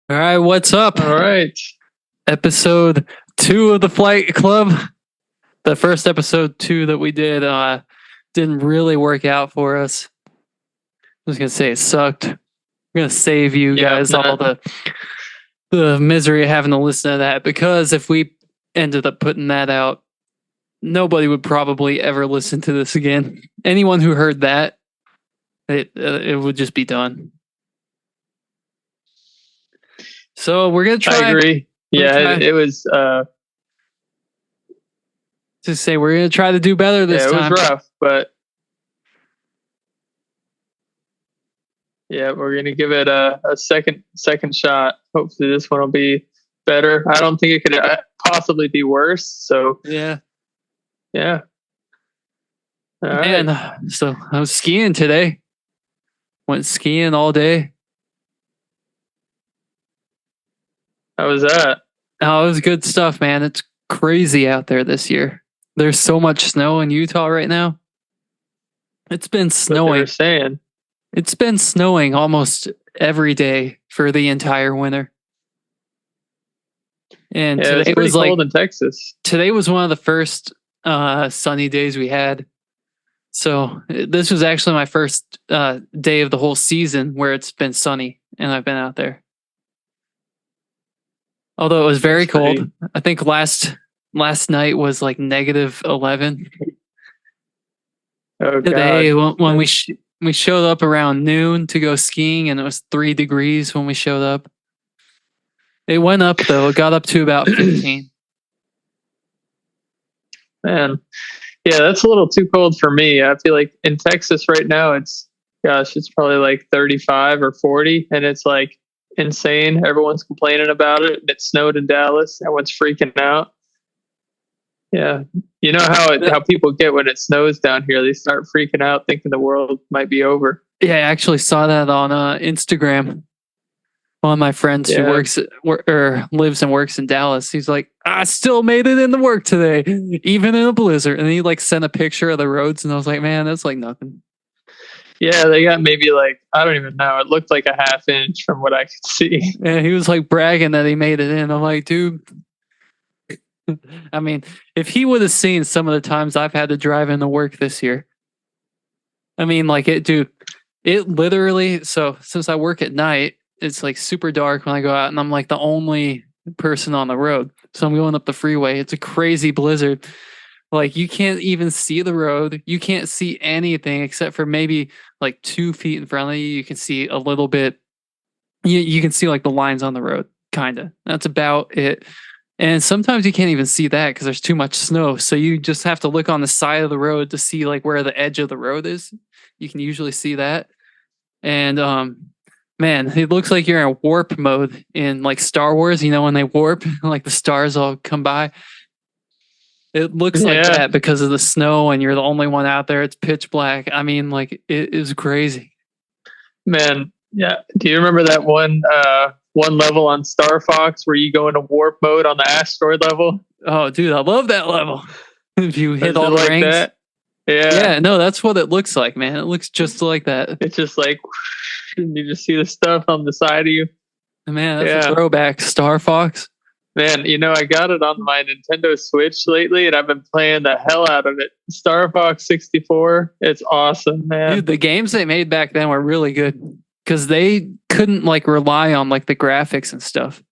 All right, what's up? All right. Episode 2 of the Flight Club. The first episode 2 that we did didn't really work out for us. I was gonna say it sucked. I'm gonna save you guys all the misery of having to listen to that, because if we ended up putting that out, nobody would probably ever listen to this again. Anyone who heard that, it would just be done. So we're gonna try. I agree. It was. To say we're gonna try to do better this time. It was rough, but yeah, we're gonna give it a second shot. Hopefully, this one will be better. I don't think it could possibly be worse. So yeah. All and right. So I was skiing today. Went skiing all day. How was that? Oh, it was good stuff, man. It's crazy out there this year. There's so much snow in Utah right now. It's been snowing. It's been snowing almost every day for the entire winter. And today it was cold in Texas. Today was one of the first sunny days we had. So this was actually my first day of the whole season where it's been sunny and I've been out there. Although it was very cold. I think last night was like -11. Oh, today, when we showed up around noon to go skiing, and it was 3 degrees when we showed up. It went up though. It got up to about 15. Man, yeah, that's a little too cold for me. I feel like in Texas right now, it's probably like 35 or 40, and it's like insane. Everyone's complaining about it. It snowed in Dallas. Everyone's freaking out. Yeah, you know how people get when it snows down here. They start freaking out, thinking the world might be over. Yeah, I actually saw that on Instagram. One of my friends who lives and works in Dallas, he's like, I still made it into work today, even in a blizzard. And he like sent a picture of the roads, and I was like, man, that's like nothing. Yeah, they got maybe like, I don't even know. It looked like a half inch from what I could see. And he was like bragging that he made it in. I'm like, dude. I mean, if he would have seen some of the times I've had to drive into work this year. I mean, like it literally, so since I work at night, it's like super dark when I go out, and I'm like the only person on the road. So I'm going up the freeway. It's a crazy blizzard. Like you can't even see the road. You can't see anything except for maybe like 2 feet in front of you. You can see a little bit. You can see like the lines on the road, kind of. That's about it. And sometimes you can't even see that because there's too much snow. So you just have to look on the side of the road to see like where the edge of the road is. You can usually see that. And man, it looks like you're in warp mode in like Star Wars, you know, when they warp, like the stars all come by. It looks like that because of the snow, and you're the only one out there. It's pitch black. I mean, like it is crazy. Man, yeah. Do you remember that one level on Star Fox where you go into warp mode on the asteroid level? Oh, dude, I love that level. If you hit all the rings. That? Yeah, no, that's what it looks like, man. It looks just like that. It's just like, you just see the stuff on the side of you. Man, that's a throwback. Star Fox. Man, you know, I got it on my Nintendo Switch lately, and I've been playing the hell out of it. Star Fox 64, it's awesome, man. Dude, the games they made back then were really good because they couldn't like rely on like the graphics and stuff.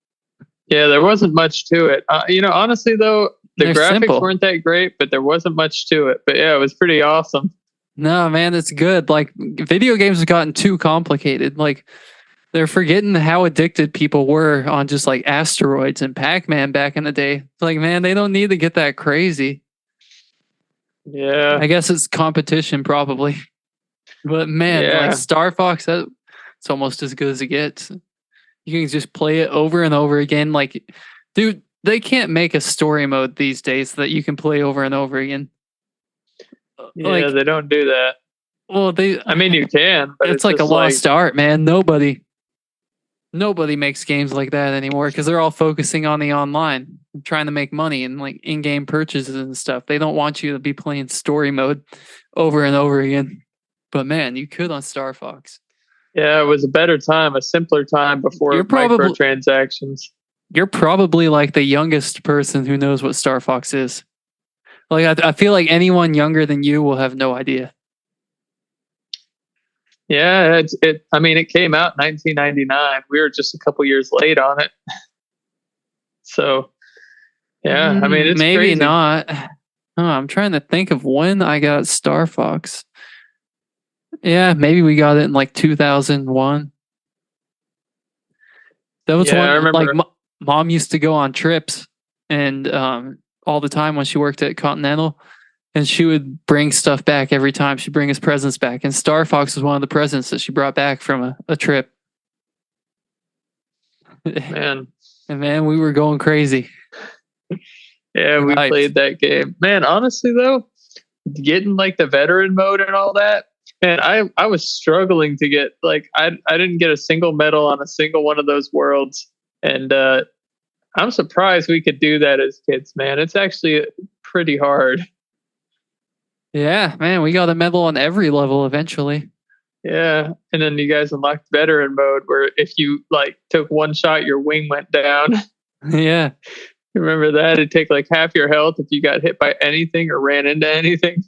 Yeah, there wasn't much to it. You know, honestly though, the graphics weren't that great, but there wasn't much to it. But yeah, it was pretty awesome. No, man, it's good. Like video games have gotten too complicated. Like they're forgetting how addicted people were on just like asteroids and Pac-Man back in the day. It's like, man, they don't need to get that crazy. Yeah. I guess it's competition probably. But man, like Star Fox, it's almost as good as it gets. You can just play it over and over again. Like, dude, they can't make a story mode these days that you can play over and over again. Yeah, like, they don't do that. Well, I mean, you can, but it's like a lost art, man. Nobody makes games like that anymore because they're all focusing on the online, trying to make money and like in-game purchases and stuff. They don't want you to be playing story mode over and over again. But man, you could on Star Fox. Yeah, it was a better time, a simpler time before microtransactions. You're probably like the youngest person who knows what Star Fox is. Like I feel like anyone younger than you will have no idea. Yeah, I mean, it came out in 1999. We were just a couple years late on it. So, yeah, I mean, it's maybe crazy. not. Oh, I'm trying to think of when I got Star Fox. Yeah, maybe we got it in like 2001. That was Yeah, I one remember. like mom used to go on trips and all the time when she worked at Continental, and she would bring stuff back every time. She'd bring us presents back, and Star Fox was one of the presents that she brought back from a trip. Man. And man, we were going crazy. Yeah, we played that game. Man, honestly though, getting like the veteran mode and all that, man, I was struggling to get like I didn't get a single medal on a single one of those worlds. And I'm surprised we could do that as kids, man. It's actually pretty hard. Yeah, man, we got a medal on every level eventually. Yeah, and then you guys unlocked veteran mode where if you like took one shot, your wing went down. Yeah. Remember that? It'd take like half your health if you got hit by anything or ran into anything.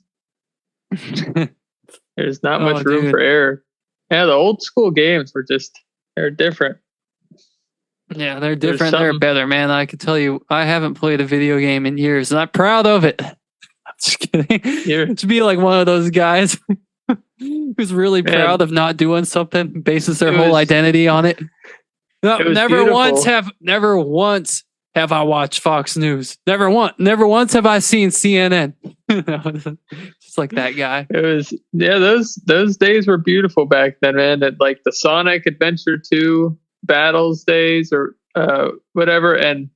There's not much room for error. Yeah, the old school games were they're different. Yeah, they're different. They're better, man. I can tell you, I haven't played a video game in years, and I'm proud of it. I'm just kidding. To be like one of those guys who's really proud of not doing something, bases their whole identity on it. No, never once have I watched Fox News. Never once have I seen CNN. Just like that guy. It was those days were beautiful back then, man. That like the Sonic Adventure 2 battles days or whatever. And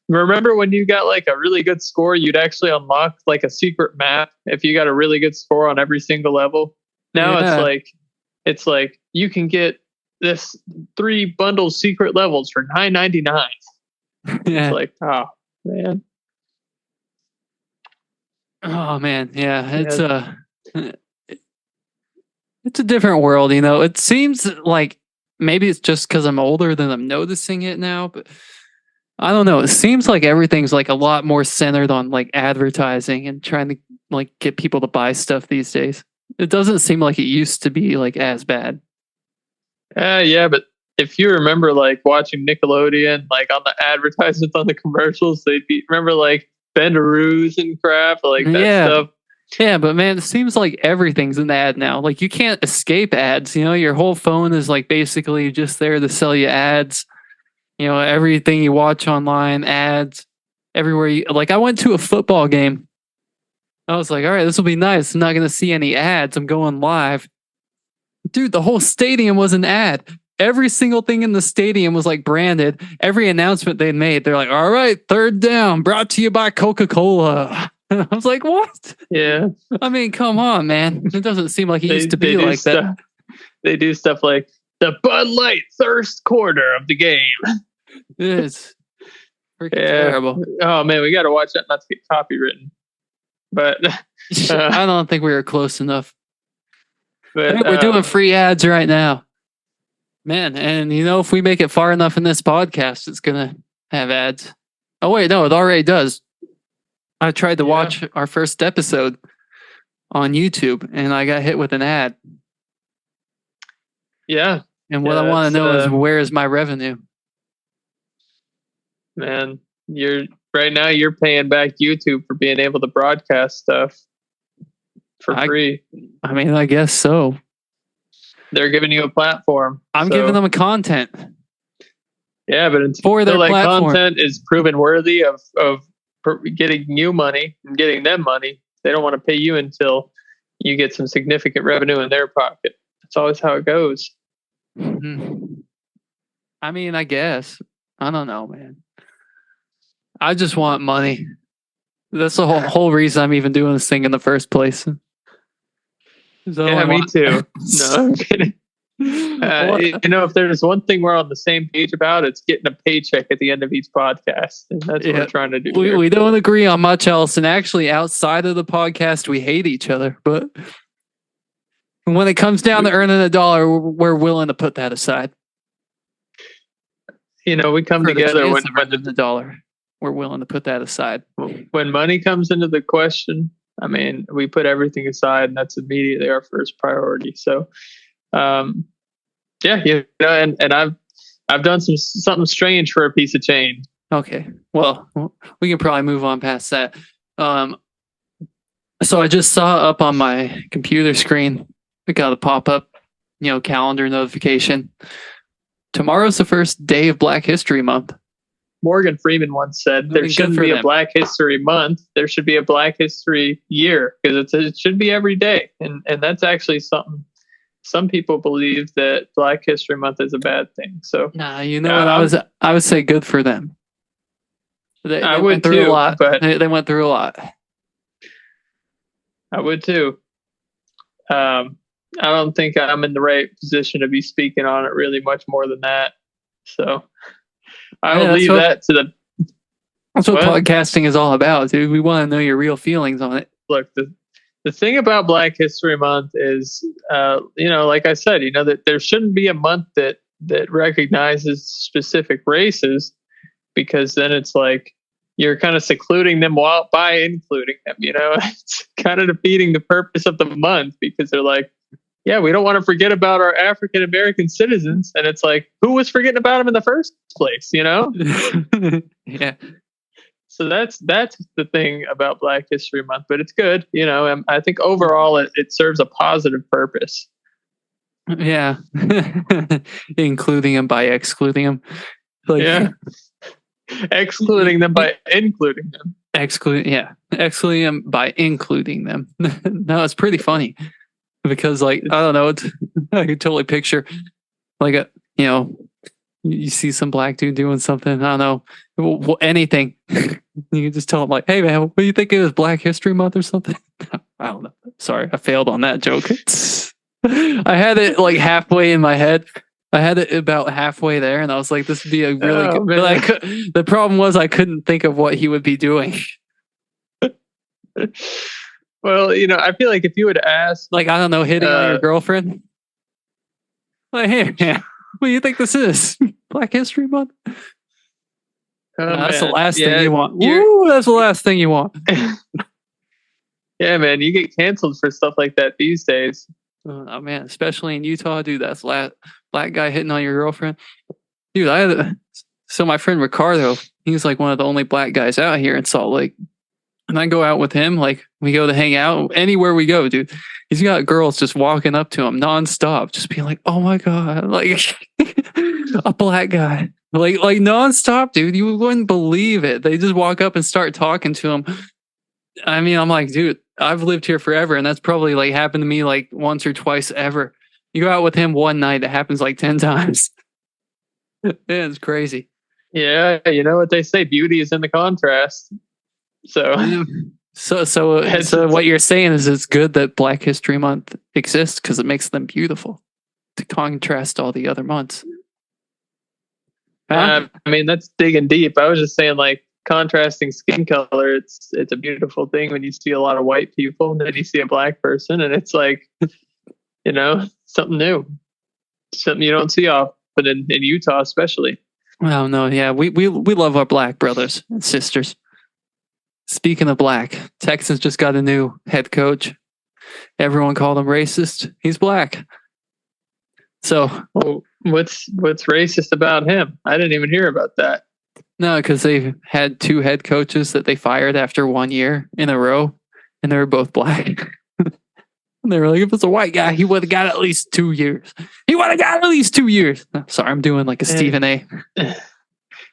remember when you got like a really good score, you'd actually unlock like a secret map if you got a really good score on every single level. Now it's like you can get this 3 bundle secret levels for $9.99. Yeah. It's like, oh man. Oh man, yeah. It's a different world, you know. It seems like maybe it's just because I'm older than I'm noticing it now, but I don't know. It seems like everything's like a lot more centered on like advertising and trying to like get people to buy stuff these days. It doesn't seem like it used to be like as bad. Yeah, but if you remember like watching Nickelodeon, like on the advertisements on the commercials, remember like Bendaroos and crap, like that stuff. Yeah, but man, it seems like everything's an ad now. Like you can't escape ads. You know, your whole phone is like basically just there to sell you ads. You know, everything you watch online, ads everywhere. Like I went to a football game. I was like, all right, this will be nice. I'm not going to see any ads. I'm going live. Dude, the whole stadium was an ad. Every single thing in the stadium was like branded. Every announcement they made, they're like, all right, third down, brought to you by Coca-Cola. I was like, what? Yeah. I mean, come on, man. It doesn't seem like it used to be like that. They do stuff like the Bud Light thirst quarter of the game. It's freaking terrible. Oh, man, we got to watch that not to get copywritten. But I don't think we were close enough. But we're doing free ads right now. Man, and you know, if we make it far enough in this podcast, it's going to have ads. Oh, wait, no, it already does. I tried to watch our first episode on YouTube, and I got hit with an ad. Yeah. And what I want to know is, where is my revenue? Man, right now you're paying back YouTube for being able to broadcast stuff for free. I mean, I guess so. They're giving you a platform. I'm giving them a content. Yeah, but until that content is proven worthy of getting you money and getting them money, they don't want to pay you until you get some significant revenue in their pocket. That's always how it goes. Mm-hmm. I mean, I guess. I don't know, man. I just want money. That's the whole reason I'm even doing this thing in the first place. Yeah, me too. No, I'm kidding. You know, if there's one thing we're on the same page about, it's getting a paycheck at the end of each podcast. And that's what we're trying to do. We don't agree on much else. And actually, outside of the podcast, we hate each other. But When it comes down to earning a dollar, we're willing to put that aside. We come For the together chance when of earning the dollar, we're willing to put that aside. when money comes into the question. I mean, we put everything aside, and that's immediately our first priority. So, and I've done something strange for a piece of change. Okay, well, we can probably move on past that. So I just saw up on my computer screen, we got a pop-up, calendar notification. Tomorrow's the first day of Black History Month. Morgan Freeman once said there shouldn't be a Black History Month. There should be a Black History Year, because it should be every day. And that's actually something. Some people believe that Black History Month is a bad thing. So nah, I would say good for them. They I went would through too, a lot. but They went through a lot. I would too. I don't think I'm in the right position to be speaking on it really much more than that. So I will leave that to the. That's what podcasting is all about, dude. We want to know your real feelings on it. Look, the thing about Black History Month is, like I said, that there shouldn't be a month that recognizes specific races, because then it's like you're kind of secluding them by including them. It's kind of defeating the purpose of the month, because they're like, yeah, we don't want to forget about our African American citizens, and it's like, who was forgetting about them in the first place? Yeah. So that's the thing about Black History Month, but it's good. I think overall it serves a positive purpose. Yeah. Including them by excluding them. Excluding them by including them. Excluding them by including them. No, it's pretty funny, because I don't know, I can totally picture you see some black dude doing something, I don't know, anything. You can just tell him hey man, what do you think it is, Black History Month or something? I don't know. Sorry, I failed on that joke. I had it halfway in my head. I had it about halfway there, and I was like, this would be a really good. But the problem was I couldn't think of what he would be doing. Well, I feel like if you would ask, I don't know, hitting on your girlfriend. Hey, man, what do you think this is? Black History Month? That's the last thing you want. Woo, that's the last thing you want. Yeah, man, you get canceled for stuff like that these days. Oh man, especially in Utah, dude. That's black guy hitting on your girlfriend, dude. So my friend Ricardo, he's one of the only black guys out here in Salt Lake, and I go out with him. We go to hang out anywhere we go, dude. He's got girls just walking up to him nonstop, just being like, "Oh my god!" A black guy, nonstop, dude. You wouldn't believe it. They just walk up and start talking to him. I mean, I'm like, dude, I've lived here forever, and that's probably happened to me once or twice ever. You go out with him one night, it happens 10 times. Yeah, it's crazy. Yeah, you know what they say, beauty is in the contrast. So what you're saying is it's good that Black History Month exists, because it makes them beautiful to contrast all the other months. I mean, that's digging deep. I was just saying, contrasting skin color, it's a beautiful thing when you see a lot of white people and then you see a black person, and it's something new, something you don't see often in Utah, especially. Oh no, yeah, we love our black brothers and sisters. Speaking of black, Texans just got a new head coach. Everyone called him racist. He's black. So what's racist about him? I didn't even hear about that. No, because they've had 2 head coaches that they fired after 1 year in a row, and they were both black. And they were like, if it's a white guy, he would have got at least 2 years. He would have got at least 2 years. Sorry, I'm doing a Stephen A.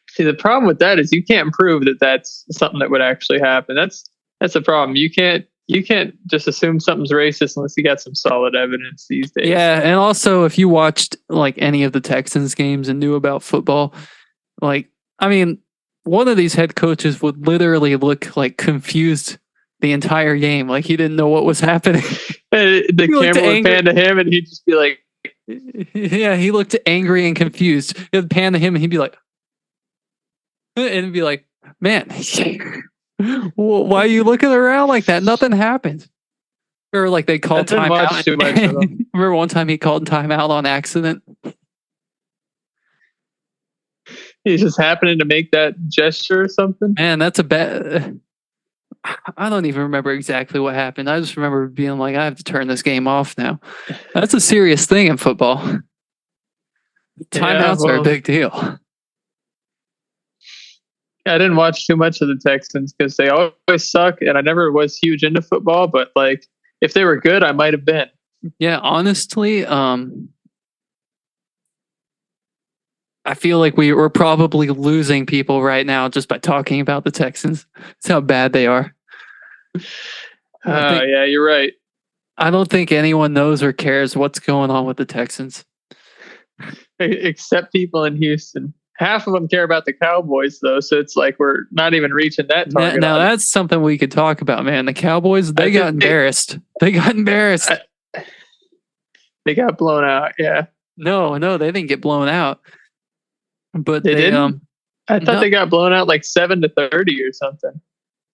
See, the problem with that is you can't prove that that's something that would actually happen. That's a problem. You can't just assume something's racist unless you got some solid evidence these days. Yeah, and also if you watched any of the Texans games and knew about football, I mean, one of these head coaches would literally look confused the entire game. He didn't know what was happening. The camera would pan to him and he'd just be like... Yeah, he looked angry and confused. It would pan to him and he'd be like... And it'd be like, man, why are you looking around like that? Nothing happened. Or like they called I didn't watch timeout. too much of them. Remember one time he called timeout on accident? He's just happening to make that gesture or something. Man, that's a bad. I don't even remember exactly what happened. I just remember being like, I have to turn this game off now. That's a serious thing in football. Timeouts are a big deal. I didn't watch too much of the Texans because they always suck, and I never was huge into football. But like, if they were good, I might have been. Yeah, honestly, I feel like we're probably losing people right now just by talking about the Texans. That's how bad they are. Yeah, you're right. I don't think anyone knows or cares what's going on with the Texans. Except people in Houston. Half of them care about the Cowboys, though, so it's like we're not even reaching that target. Now that's something we could talk about, man. The Cowboys, they got embarrassed. They got embarrassed. They got blown out, yeah. No, they didn't get blown out. But they didn't? I thought they got blown out like 7-30 or something.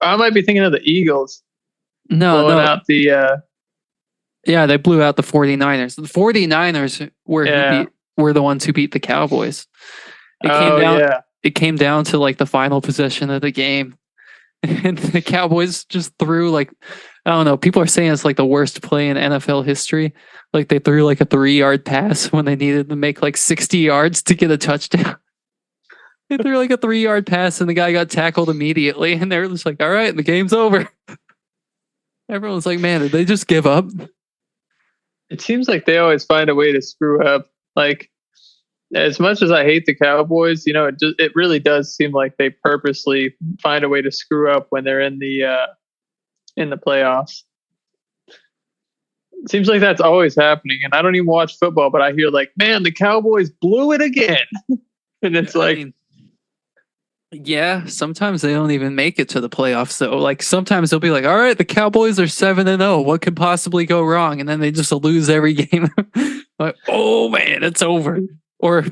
I might be thinking of the Eagles. Blowing out the... Yeah, they blew out the 49ers. The 49ers were the ones who beat the Cowboys. It came down to like the final possession of the game. And the Cowboys just threw like, I don't know, people are saying it's like the worst play in NFL history. Like they threw like a 3-yard pass when they needed to make like 60 yards to get a touchdown. They threw like a 3-yard pass and the guy got tackled immediately. And they were just like, all right, the game's over. Everyone's like, man, did they just give up? It seems like they always find a way to screw up. Like, as much as I hate the Cowboys, you know, it really does seem like they purposely find a way to screw up when they're in the playoffs. It seems like that's always happening. And I don't even watch football, but I hear like, man, the Cowboys blew it again. And it's yeah, sometimes they don't even make it to the playoffs. So like sometimes they'll be like, all right, the Cowboys are 7-0. What could possibly go wrong? And then they just lose every game. Like, oh man, it's over. Or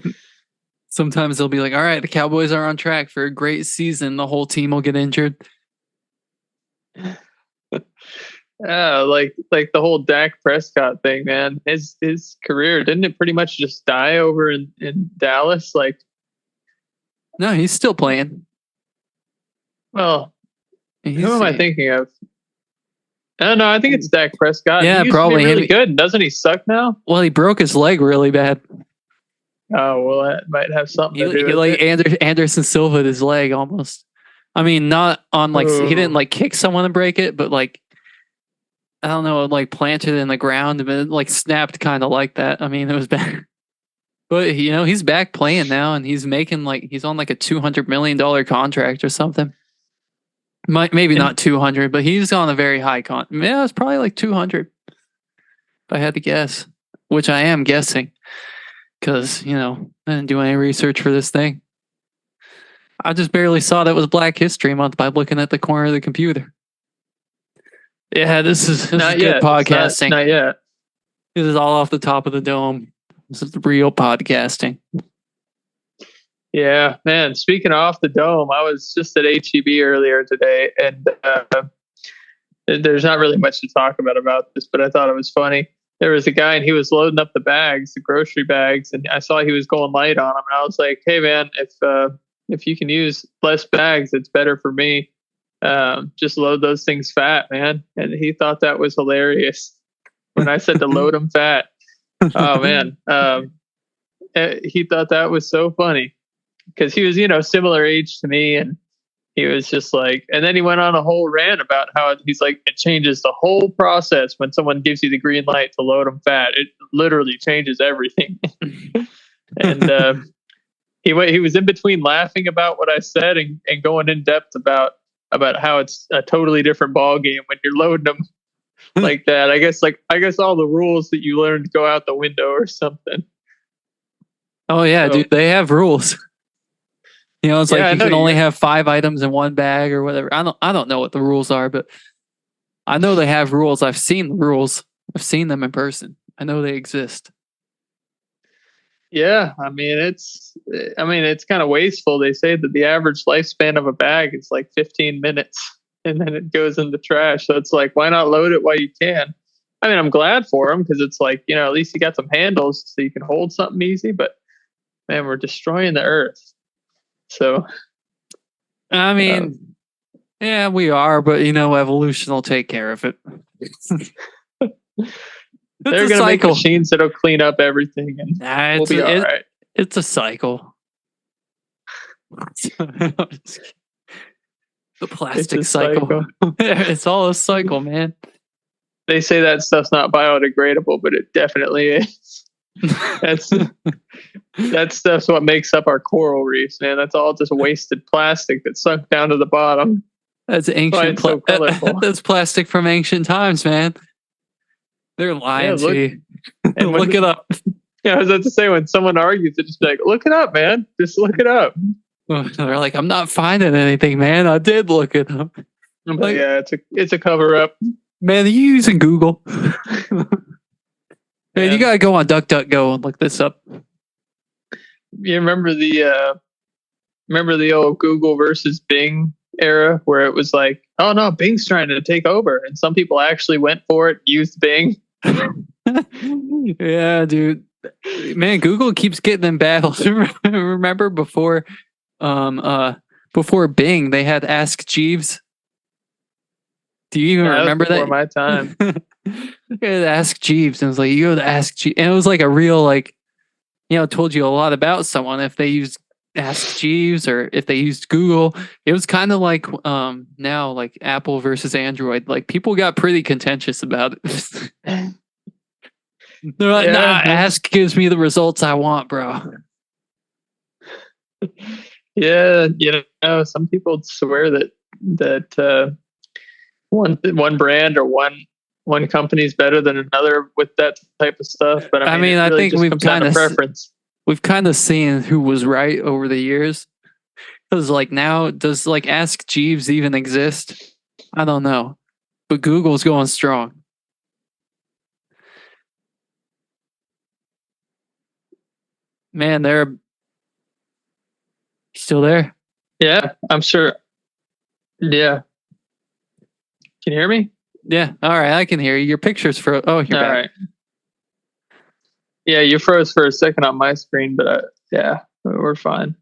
sometimes they'll be like, all right, the Cowboys are on track for a great season. The whole team will get injured. Like the whole Dak Prescott thing, man. His career, didn't it pretty much just die over in Dallas? Like, no, he's still playing. Well, who am I thinking of? No, I think it's Dak Prescott. Yeah, he probably. Really good. Doesn't he suck now? Well, he broke his leg really bad. Oh, well, that might have something to do with like it. Anderson Silva his leg almost. I mean, not on like he didn't like kick someone and break it, but like I don't know, like planted in the ground and it like snapped kind of like that. I mean, it was bad. But you know, he's back playing now, and he's making like he's on like a $200 million contract or something. Maybe not 200, but he's on a very high Yeah, it's probably like 200. If I had to guess, which I am guessing, because you know I didn't do any research for this thing. I just barely saw that was Black History Month by looking at the corner of the computer. Yeah, this is good podcasting. Not yet. This is all off the top of the dome. This is real podcasting. Yeah, man. Speaking of off the dome, I was just at HEB earlier today, and there's not really much to talk about this, but I thought it was funny. There was a guy, and he was loading up the grocery bags, and I saw he was going light on them, and I was like, "Hey, man, if you can use less bags, it's better for me. Just load those things fat, man." And he thought that was hilarious when I said to load them fat. Oh man, he thought that was so funny because he was, you know, similar age to me, and he was just like, and then he went on a whole rant about how he's like, it changes the whole process when someone gives you the green light to load them fat. It literally changes everything. And he was in between laughing about what I said and going in depth about how it's a totally different ball game when you're loading them like that. I guess all the rules that you learned go out the window or something. Oh yeah, dude, they have rules. You know, it's like you can only have 5 items in one bag or whatever. I don't know what the rules are, but I know they have rules. I've seen the rules. I've seen them in person. I know they exist. Yeah, I mean it's kind of wasteful. They say that the average lifespan of a bag is like 15 minutes, and then it goes in the trash. So it's like, why not load it while you can? I mean, I'm glad for them because it's like, at least you got some handles so you can hold something easy. But man, we're destroying the earth. So, I mean, yeah, we are, but evolution will take care of it. they're going to make machines that'll clean up everything, and we'll be all right. It's a cycle. The plastic cycle. It's all a cycle, man. They say that stuff's not biodegradable, but it definitely is. That stuff's what makes up our coral reefs, man. That's all just wasted plastic that sunk down to the bottom. That's ancient. So colorful. That's plastic from ancient times, man. They're lying to you. And look it up. Yeah, I was about to say, when someone argues, they just be like, look it up, man. Just look it up. They're like, I'm not finding anything, man. I did look it up. Like, yeah, it's a cover up. Man, are you using Google? Man, you gotta go on DuckDuckGo and look this up. You remember the old Google versus Bing era where it was like, oh no, Bing's trying to take over, and some people actually went for it, used Bing. Yeah, dude. Man, Google keeps getting in battles. Remember before Bing, they had Ask Jeeves. Do you even remember that? Before my time. Ask Jeeves, and it was like, you go to Ask Jeeves, and it was like a real, like, told you a lot about someone if they used Ask Jeeves or if they used Google. It was kind of like now, like Apple versus Android. Like, people got pretty contentious about it. They're like, nah, Ask gives me the results I want, bro. Yeah, some people swear that one brand or one company is better than another with that type of stuff. But I mean, I really think we've kind of preference. We've kind of seen who was right over the years. Because like now, does like Ask Jeeves even exist? I don't know, but Google's going strong. Man, they're still there. Yeah, I'm sure. Yeah. Can you hear me? Yeah. All right. I can hear you. Your picture's for. Oh, you're back. Right. Yeah, you froze for a second on my screen, but yeah, we're fine.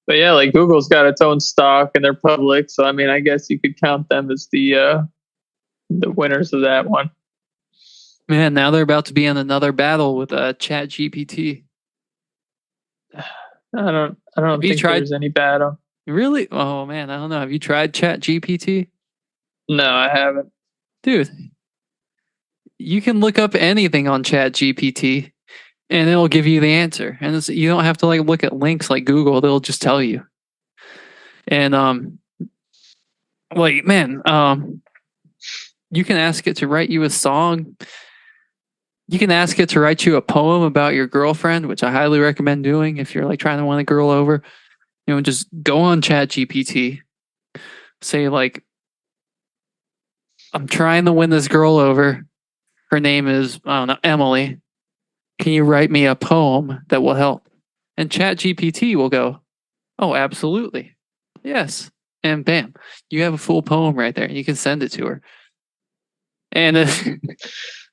But yeah, like Google's got its own stock and they're public, so I mean, I guess you could count them as the winners of that one. Man, now they're about to be in another battle with Chat GPT. I don't think there's any battle. Really? Oh man, I don't know. Have you tried Chat GPT? No, I haven't. Dude, you can look up anything on Chat GPT and it'll give you the answer. And you don't have to like look at links like Google, they'll just tell you. And you can ask it to write you a song. You can ask it to write you a poem about your girlfriend, which I highly recommend doing if you're like trying to win a girl over. Just go on Chat GPT. Say like, I'm trying to win this girl over. Her name is, I don't know, Emily. Can you write me a poem that will help? And Chat GPT will go, oh, absolutely. Yes. And bam, you have a full poem right there. You can send it to her. And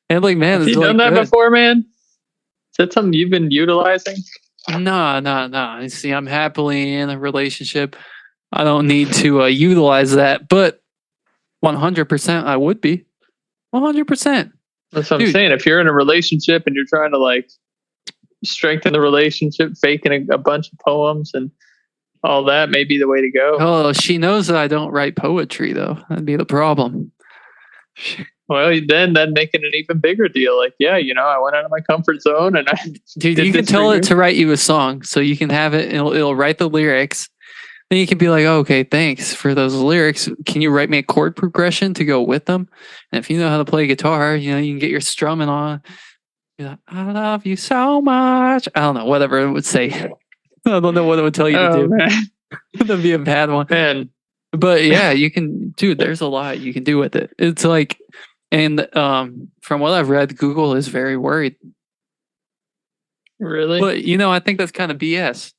and like, man, have you done that before, man? Is that something you've been utilizing? No. You see, I'm happily in a relationship. I don't need to utilize that, but 100% I would be. 100%. That's what I'm saying. If you're in a relationship and you're trying to like strengthen the relationship, faking a bunch of poems and all that may be the way to go. Oh, she knows that I don't write poetry, though. That'd be the problem. Well, then that'd make it an even bigger deal. Like, yeah, I went out of my comfort zone and Dude, you can tell it to write you a song, so you can have it. It'll write the lyrics. Then you can be like, oh, okay, thanks for those lyrics. Can you write me a chord progression to go with them? And if you know how to play guitar, you can get your strumming on. You're like, I love you so much. I don't know, whatever it would say. I don't know what it would tell you to do. That'd be a bad one. Man. But yeah, you can, dude, there's a lot you can do with it. It's like, and from what I've read, Google is very worried. Really? But, I think that's kind of BS.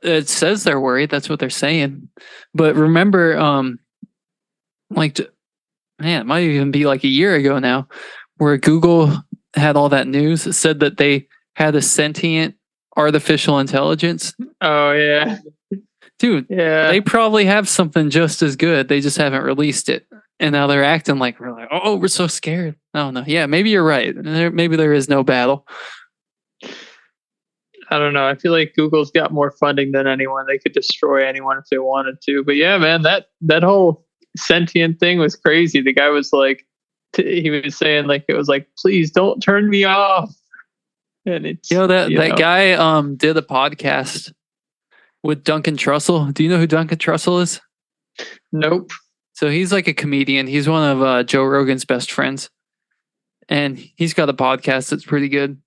It says they're worried. That's what they're saying. But remember, Man, it might even be like a year ago now, where Google had all that news. It said that they had a sentient artificial intelligence. Oh yeah, Dude, yeah. they probably have something just as good. They just haven't released it. And now they're acting like we're like, oh, we're so scared. I don't know. Yeah, maybe you're right. Maybe there is no battle. I don't know. I feel like Google's got more funding than anyone. They could destroy anyone if they wanted to. But yeah, man, that whole sentient thing was crazy. The guy was like, he was saying like it was like, please don't turn me off. And it's that guy did a podcast with Duncan Trussell. Do you know who Duncan Trussell is? Nope. So he's like a comedian. He's one of Joe Rogan's best friends, and he's got a podcast that's pretty good.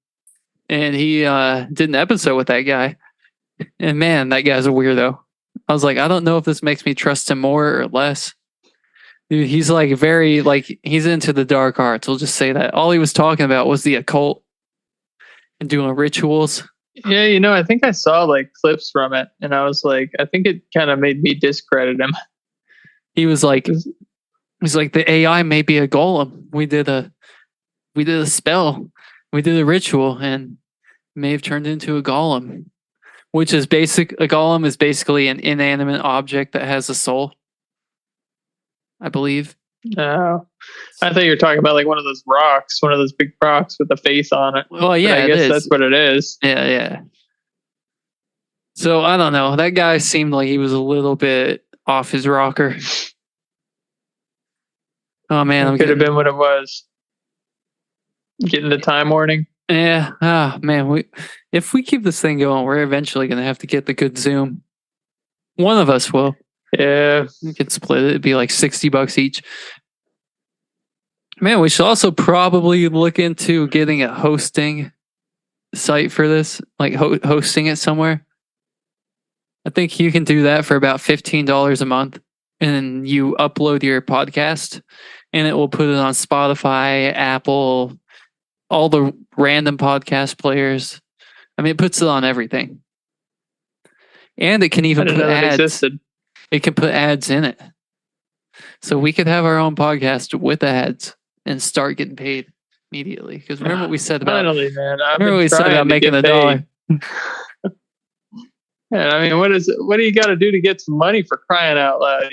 And he did an episode with that guy, and man, that guy's a weirdo. I was like, I don't know if this makes me trust him more or less. Dude, he's like very like he's into the dark arts. We'll just say that. All he was talking about was the occult and doing rituals. Yeah, I think I saw like clips from it, and I was like, I think it kind of made me discredit him. He was like, the AI may be a golem. We did a spell, we did a ritual, and may have turned into a golem, which is basic. A golem is basically an inanimate object that has a soul, I believe. Oh, I thought you were talking about like one of those big rocks with a face on it. Well, yeah, I guess that's what it is. Yeah. So I don't know. That guy seemed like he was a little bit off his rocker. Oh man, it could have been what it was. Getting the time warning. Yeah. Ah, man. If we keep this thing going, we're eventually going to have to get the good Zoom. One of us will. Yeah. We could split it. It'd be like $60 each. Man, we should also probably look into getting a hosting site for this, like hosting it somewhere. I think you can do that for about $15 a month, and you upload your podcast, and it will put it on Spotify, Apple, all the random podcast players. I mean, it puts it on everything. And it can even put ads. Existed. It can put ads in it. So we could have our own podcast with ads and start getting paid immediately. Because remember what we said about making $1. Yeah, I mean, what do you got to do to get some money, for crying out loud,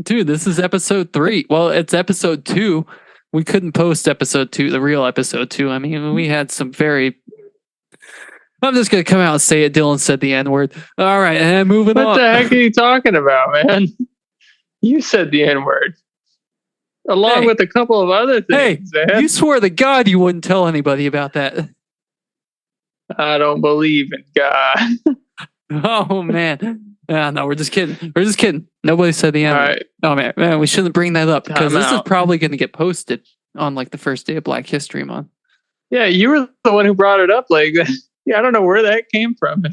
Dude, this is episode 3. Well, it's episode 2. We couldn't post episode 2, the real episode 2. I mean, we had some very... I'm just going to come out and say it. Dylan said the N-word. All right, and moving on. What the heck are you talking about, man? You said the N-word. Along with a couple of other things, man. You swore to God you wouldn't tell anybody about that. I don't believe in God. Oh, man. No, we're just kidding. Nobody said the N-word. Right. Oh, man, we shouldn't bring that up because this is probably going to get posted on like the first day of Black History Month. Yeah, you were the one who brought it up. Like, yeah, I don't know where that came from.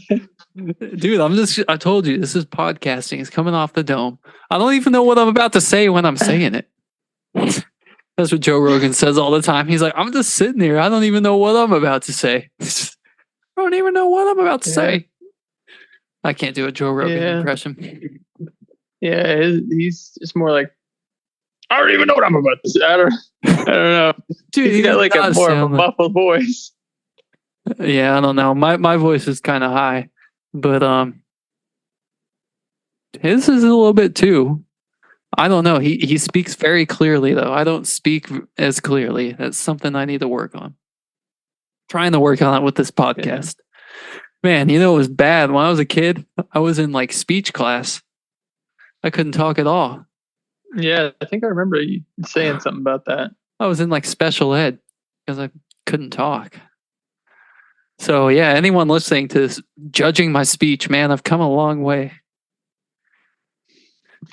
Dude, I told you, this is podcasting. It's coming off the dome. I don't even know what I'm about to say when I'm saying it. That's what Joe Rogan says all the time. He's like, I'm just sitting here. I don't even know what I'm about to say. I don't even know what I'm about to say. I can't do a Joe Rogan impression. Yeah, he's just more like, I don't even know what I'm about to say. I don't know. Dude, he's got like a more of a muffled voice. Yeah, I don't know. My voice is kind of high, but his is a little bit too. I don't know. He speaks very clearly though. I don't speak as clearly. That's something I need to work on. Trying to work on it with this podcast. Yeah. Man, it was bad. When I was a kid, I was in like speech class. I couldn't talk at all. Yeah, I think I remember you saying something about that. I was in like special ed because I couldn't talk. So yeah, anyone listening to this, judging my speech, man, I've come a long way.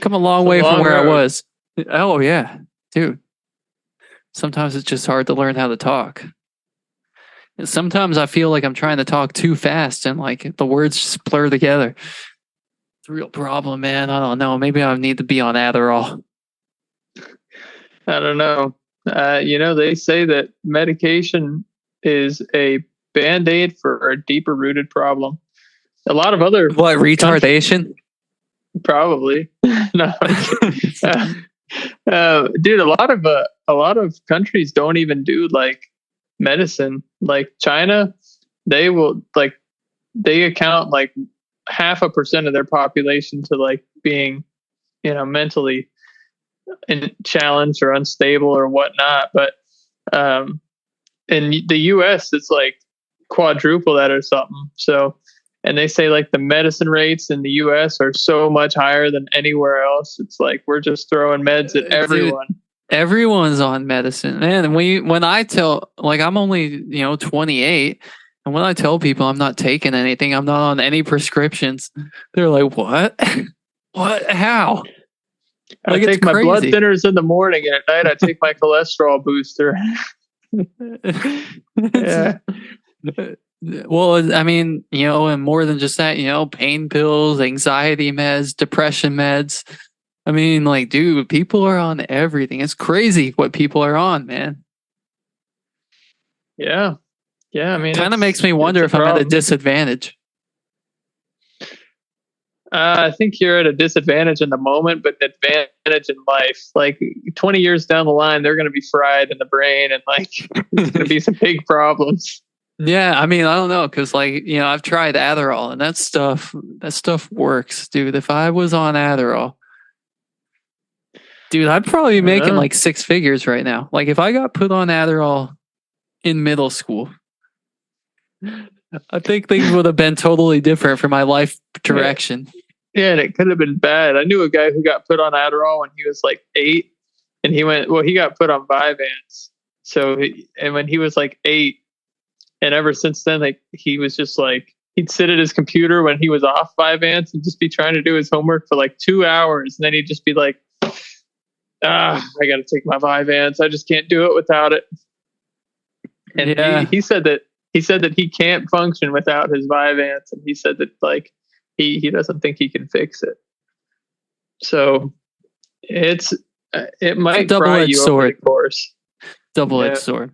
Come a long way from where I was. Oh yeah, dude. Sometimes it's just hard to learn how to talk. And sometimes I feel like I'm trying to talk too fast and like the words just blur together. It's a real problem, man. I don't know. Maybe I need to be on Adderall. I don't know. They say that medication is a Band-Aid for a deeper rooted problem. A lot of other... What, retardation? Probably. No. Dude, a lot of countries don't even do like medicine. Like China, they will like they account like 0.5% of their population to like being, mentally challenged or unstable or whatnot. But um, in the U.S., it's like quadruple that or something. So, and they say like the medicine rates in the U.S. are so much higher than anywhere else. It's like we're just throwing meds at everyone. Dude, everyone's on medicine, man. When I tell, like, I'm only 28, and when I tell people I'm not taking anything, I'm not on any prescriptions, they're like, "What? What? How?" I Like, it's take my blood crazy. thinners in the morning, and at night I take my cholesterol booster. Yeah. Well, I mean, and more than just that, pain pills, anxiety meds, depression meds. I mean, like, dude, people are on everything. It's crazy what people are on, man. Yeah. Yeah. I mean, Kind of makes it's me wonder a if I'm at a problem. disadvantage. I think you're at a disadvantage in the moment, but an advantage in life. Like 20 years down the line, they're going to be fried in the brain, and like there's going to be some big problems. Yeah, I mean, I don't know, because like, I've tried Adderall, and that stuff works, dude. If I was on Adderall, dude, I'd probably I be don't making know. like six figures right now. Like, if I got put on Adderall in middle school, I think things would have been totally different for my life Yeah. direction. Yeah, and it could have been bad. I knew a guy who got put on Adderall when he was like 8, and he got put on Vyvanse. And when he was like 8, and ever since then, like he was just like he'd sit at his computer when he was off Vyvanse and just be trying to do his homework for like 2 hours, and then he'd just be like, I got to take my Vyvanse. I just can't do it without it. And Yeah. he said that he can't function without his Vyvanse, and he said that like he doesn't think he can fix it. So it might fry double-edged you over the sword. course. Double-edged sword.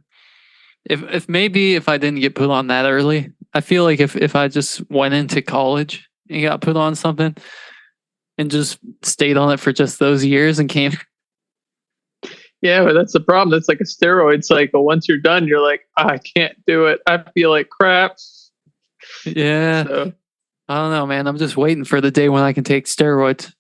If maybe if I didn't get put on that early, I feel like if I just went into college and got put on something and just stayed on it for just those years and came. Yeah, but that's the problem. That's like a steroid cycle. Once you're done, you're like, I can't do it. I feel like crap. Yeah. So, I don't know, man. I'm just waiting for the day when I can take steroids.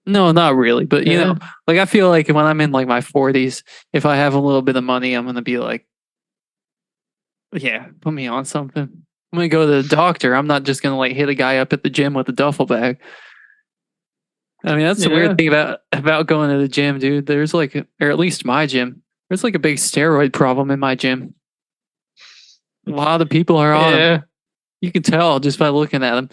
No, not really. But, yeah. like, I feel like when I'm in like my 40s, if I have a little bit of money, I'm going to be like, yeah, put me on something. I'm going to go to the doctor. I'm not just going to like hit a guy up at the gym with a duffel bag. I mean, that's the weird thing about going to the gym, dude. There's like, or at least my gym, there's like a big steroid problem in my gym. A lot of people are on them. You can tell just by looking at them.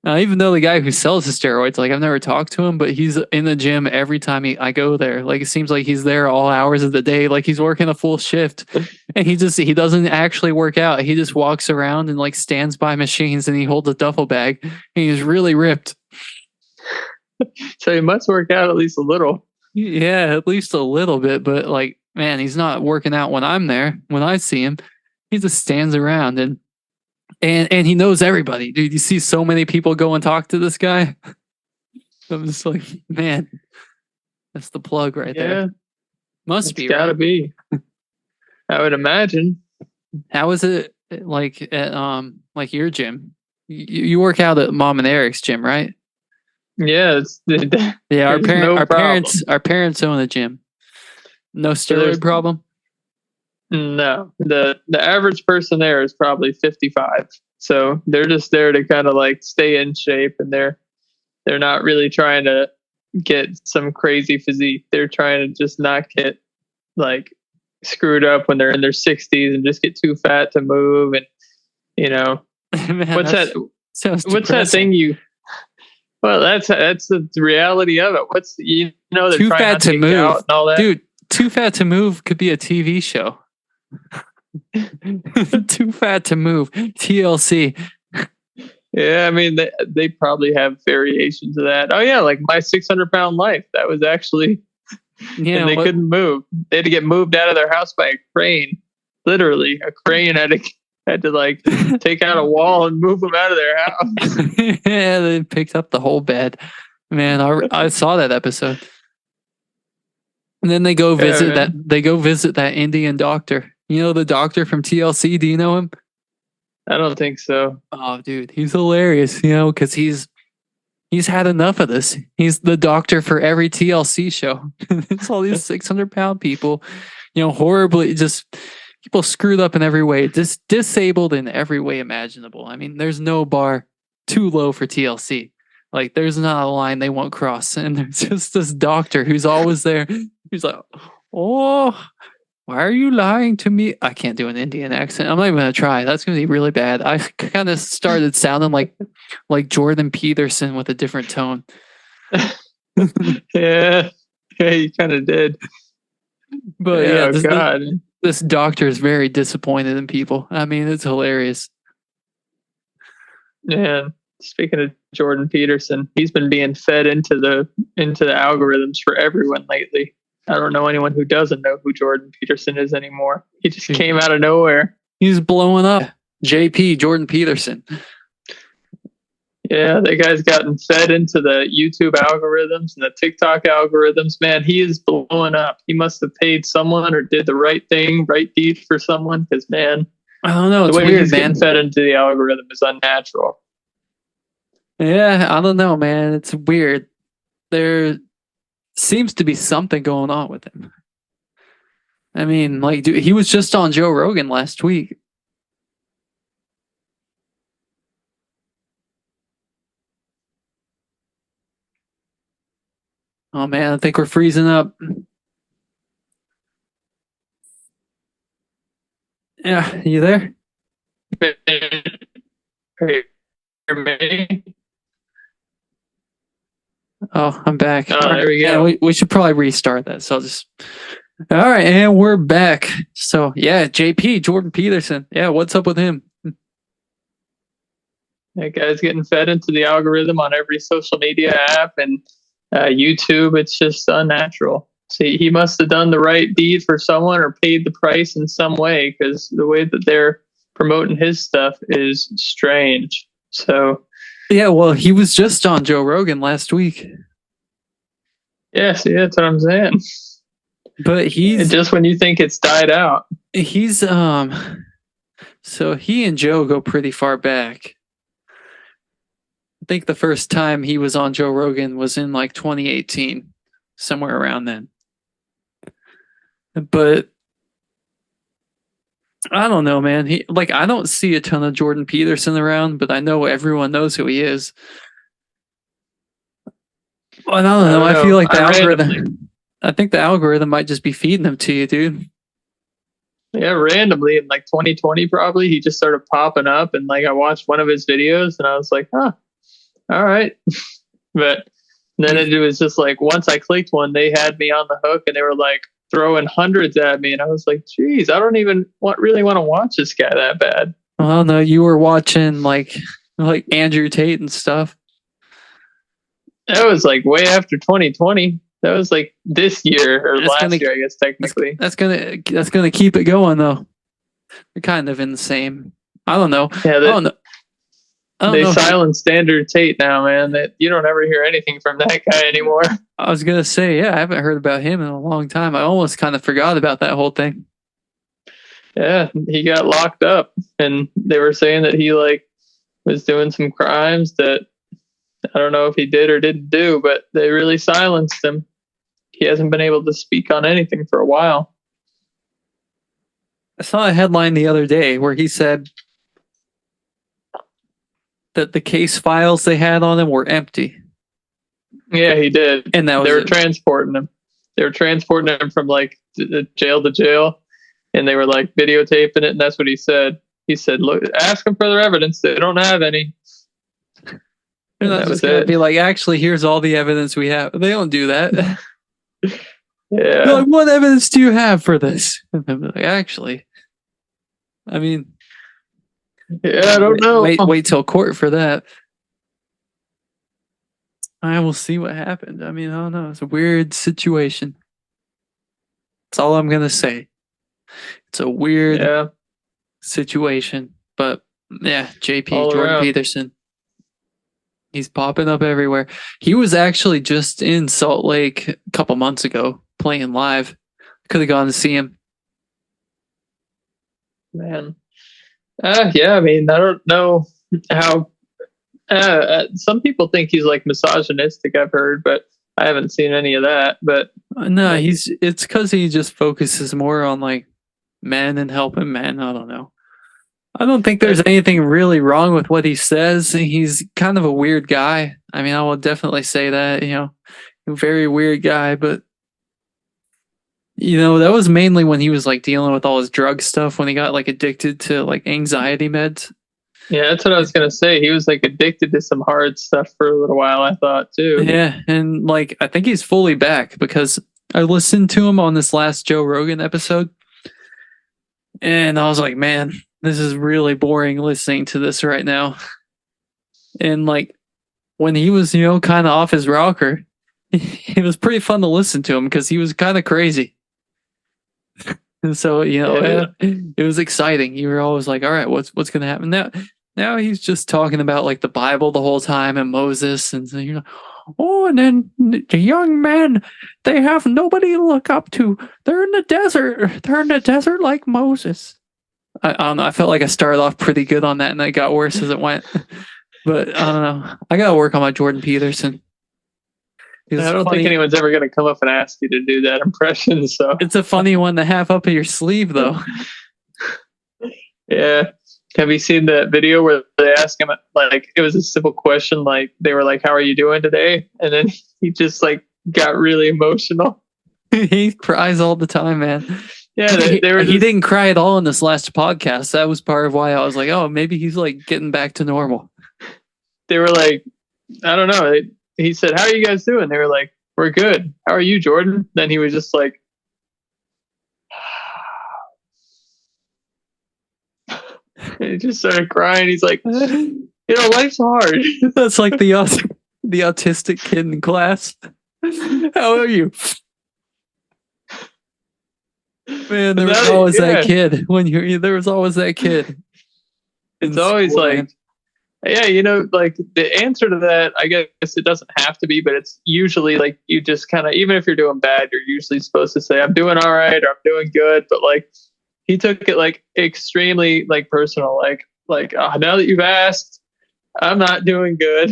Even though the guy who sells the steroids, like I've never talked to him, but he's in the gym every time I go there. Like it seems like he's there all hours of the day. Like he's working a full shift, and he doesn't actually work out. He just walks around and like stands by machines, and he holds a duffel bag. And he's really ripped. So he must work out at least a little. Yeah, at least a little bit. But like, man, he's not working out when I'm there. When I see him, he just stands around and he knows everybody, dude. You see so many people go and talk to this guy. I'm just like, man, that's the plug right there. Must be, gotta right? be. I would imagine. How is it like at like your gym? You work out at Mom and Eric's gym, right? Yeah, Yeah, our problem. parents own a gym. No steroid problem. No, the average person there is probably 55. So they're just there to kind of like stay in shape, and they're not really trying to get some crazy physique. They're trying to just not get like screwed up when they're in their 60s and just get too fat to move. And Man, what's that? Sounds What's that thing you? Well, that's the reality of it. They're too trying fat not to move, out and all that. Dude. Too Fat to Move could be a TV show. Too Fat to Move, TLC. Yeah, I mean they probably have variations of that. Oh yeah, like My 600-Pound Life. That was actually, and they couldn't move. They had to get moved out of their house by a crane. Literally, a crane had to like take out a wall and move them out of their house. Yeah, they picked up the whole bed. Man, I saw that episode. And then they go visit that Indian doctor. You know the doctor from TLC? Do you know him? I don't think so. Oh, dude, he's hilarious. You know, because he's had enough of this. He's the doctor for every TLC show. It's all these 600-pound people, you know, horribly just people screwed up in every way, just disabled in every way imaginable. I mean, there's no bar too low for TLC. Like, there's not a line they won't cross. And there's just this doctor who's always there. He's like, oh, why are you lying to me? I can't do an Indian accent. I'm not even going to try. That's going to be really bad. I kind of started sounding like Jordan Peterson with a different tone. Yeah, you kind of did. But yeah, this doctor is very disappointed in people. I mean, it's hilarious. Yeah. Speaking of Jordan Peterson, he's been being fed into the algorithms for everyone lately. I don't know anyone who doesn't know who Jordan Peterson is anymore. He just came out of nowhere. He's blowing up. JP, Jordan Peterson. Yeah, that guy's gotten fed into the YouTube algorithms and the TikTok algorithms. Man, he is blowing up. He must have paid someone or did the right thing, right deed for someone. Because, man, I don't know. It's the way weird, he's getting fed into the algorithm is unnatural. Yeah, I don't know, man. It's weird. There seems to be something going on with him. I mean, like, dude, he was just on Joe Rogan last week. Oh man, I think we're freezing up. Yeah, you there? Oh, I'm back. There we go. Yeah, we should probably restart that. So I'll just. All right, and we're back. So yeah, JP, Jordan Peterson. Yeah, what's up with him? That guy's getting fed into the algorithm on every social media app and YouTube. It's just unnatural. See, he must have done the right deed for someone or paid the price in some way, because the way that they're promoting his stuff is strange. So, yeah, well, he was just on Joe Rogan last week. Yeah, see, that's what I'm saying. But he's and just when you think it's died out. He's so he and Joe go pretty far back. I think the first time he was on Joe Rogan was in like 2018, somewhere around then. But I don't know, man. I don't see a ton of Jordan Peterson around, but I know everyone knows who he is. Well, I don't know. I feel like the algorithm. I think the algorithm might just be feeding them to you, dude. Yeah, randomly in like 2020, probably he just started popping up, and like I watched one of his videos, and I was like, huh, all right. But then it was just like once I clicked one, they had me on the hook, and they were like throwing hundreds at me, and I was like, geez, I don't even really want to watch this guy that bad. Well, no, you were watching like Andrew Tate and stuff. That was like way after 2020. That was like this year or last year, I guess technically. That's gonna keep it going though. They're kind of in the same. I don't know. Yeah, I don't know. They silence Standard Tate now, man. That you don't ever hear anything from that guy anymore. I was gonna say, yeah, I haven't heard about him in a long time. I almost kind of forgot about that whole thing. Yeah, he got locked up, and they were saying that he like was doing some crimes that I don't know if he did or didn't do, but they really silenced him. He hasn't been able to speak on anything for a while. I saw a headline the other day where he said that the case files they had on him were empty. Yeah, he did. And that was they were transporting him. They were transporting him from like jail to jail, and they were like videotaping it, and that's what he said. He said, "Look, ask them for their evidence. They don't have any." They're not just going to be like, actually, here's all the evidence we have. They don't do that. Yeah. They're like, what evidence do you have for this? And I'm like, actually, I mean, yeah, I don't know. Wait till court for that. I will see what happened. I mean, I don't know. It's a weird situation. That's all I'm going to say. It's a weird situation. But yeah, JP, Jordan Peterson. He's popping up everywhere. He was actually just in Salt Lake a couple months ago playing live. Could have gone to see him. Man. Yeah, I mean, I don't know how. Some people think he's like misogynistic, I've heard, but I haven't seen any of that. But No, it's because he just focuses more on like men and helping men. I don't know. I don't think there's anything really wrong with what he says. He's kind of a weird guy. I mean, I will definitely say that, a very weird guy, but that was mainly when he was like dealing with all his drug stuff when he got like addicted to like anxiety meds. Yeah, that's what I was gonna say. He was like addicted to some hard stuff for a little while, I thought too. Yeah, and like I think he's fully back because I listened to him on this last Joe Rogan episode, and I was like, man, this is really boring listening to this right now. And like when he was, kind of off his rocker, it was pretty fun to listen to him because he was kind of crazy. And so, it was exciting. You were always like, all right, what's going to happen now? Now he's just talking about like the Bible the whole time and Moses. And so and then the young men, they have nobody to look up to. They're in the desert. They're in the desert like Moses. I don't know. I felt like I started off pretty good on that and it got worse as it went. But I don't know. I got to work on my Jordan Peterson. I don't think anyone's ever going to come up and ask you to do that impression. So it's a funny one to have up your sleeve, though. Yeah. Have you seen that video where they asked him, like, it was a simple question, like, they were like, how are you doing today? And then he just, like, got really emotional. He cries all the time, man. Yeah, he didn't cry at all in this last podcast. That was part of why I was like, oh, maybe he's, like, getting back to normal. They were like, I don't know. He said, how are you guys doing? They were like, we're good. How are you, Jordan? Then he was just like, and he just started crying. He's like, life's hard. That's like the autistic kid in class. How are you? Man, there was always that kid. There was always that kid. It's always like, yeah, like the answer to that, I guess it doesn't have to be, but it's usually like you just kind of, even if you're doing bad, you're usually supposed to say, I'm doing all right, or I'm doing good. But like, he took it like extremely like personal, like now that you've asked, I'm not doing good.